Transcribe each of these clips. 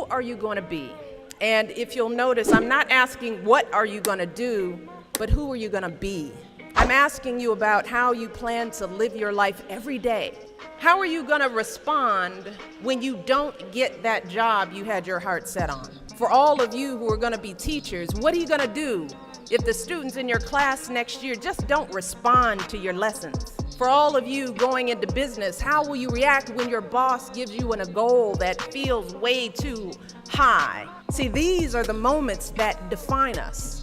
who are you going to be? And if you'll notice, I'm not asking what are you going to do, but who are you going to be? I'm asking you about how you plan to live your life every day. How are you going to respond when you don't get that job you had your heart set on? For all of you who are going to be teachers, what are you going to do if the students in your class next year just don't respond to your lessons? For all of you going into business, how will you react when your boss gives you a goal that feels way too high? See, these are the moments that define us.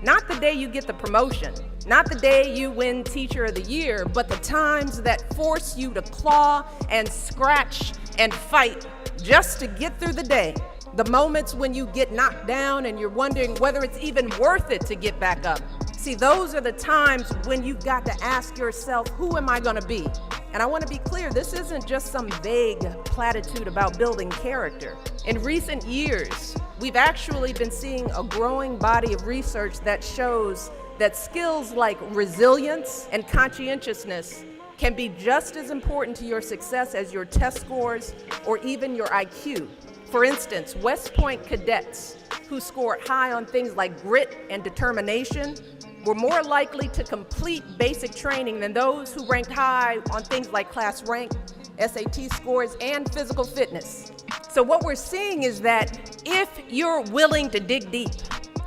Not the day you get the promotion, not the day you win Teacher of the Year, but the times that force you to claw and scratch and fight just to get through the day. The moments when you get knocked down and you're wondering whether it's even worth it to get back up. See, those are the times when you've got to ask yourself, who am I going to be? And I want to be clear, this isn't just some vague platitude about building character. In recent years, we've actually been seeing a growing body of research that shows that skills like resilience and conscientiousness can be just as important to your success as your test scores or even your IQ. For instance, West Point cadets who scored high on things like grit and determination were more likely to complete basic training than those who ranked high on things like class rank, SAT scores, and physical fitness. So what we're seeing is that if you're willing to dig deep,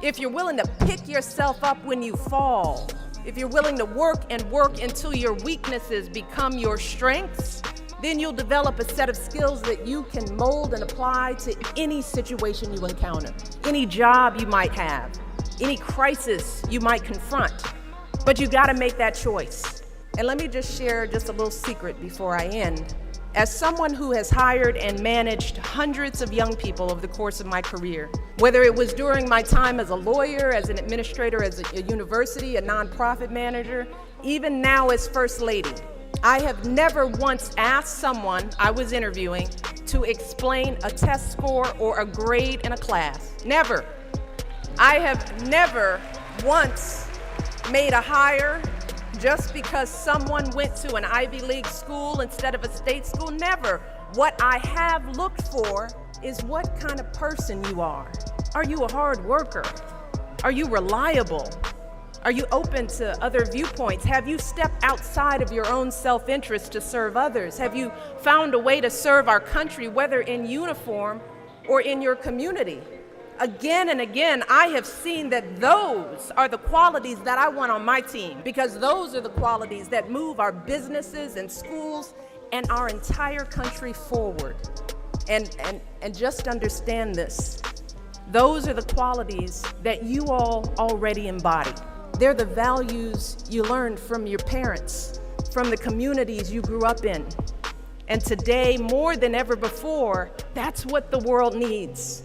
if you're willing to pick yourself up when you fall, if you're willing to work until your weaknesses become your strengths, then you'll develop a set of skills that you can mold and apply to any situation you encounter, any job you might have, any crisis you might confront. But you gotta make that choice. And let me just share just a little secret before I end. As someone who has hired and managed hundreds of young people over the course of my career, whether it was during my time as a lawyer, as an administrator, as a university, a nonprofit manager, even now as First Lady, I have never once asked someone I was interviewing to explain a test score or a grade in a class. Never. I have never once made a hire just because someone went to an Ivy League school instead of a state school. Never. What I have looked for is what kind of person you are. Are you a hard worker? Are you reliable? Are you open to other viewpoints? Have you stepped outside of your own self-interest to serve others? Have you found a way to serve our country, whether in uniform or in your community? Again and again, I have seen that those are the qualities that I want on my team, because those are the qualities that move our businesses and schools and our entire country forward. And just understand this. Those are the qualities that you all already embody. They're the values you learned from your parents, from the communities you grew up in. And today, more than ever before, that's what the world needs.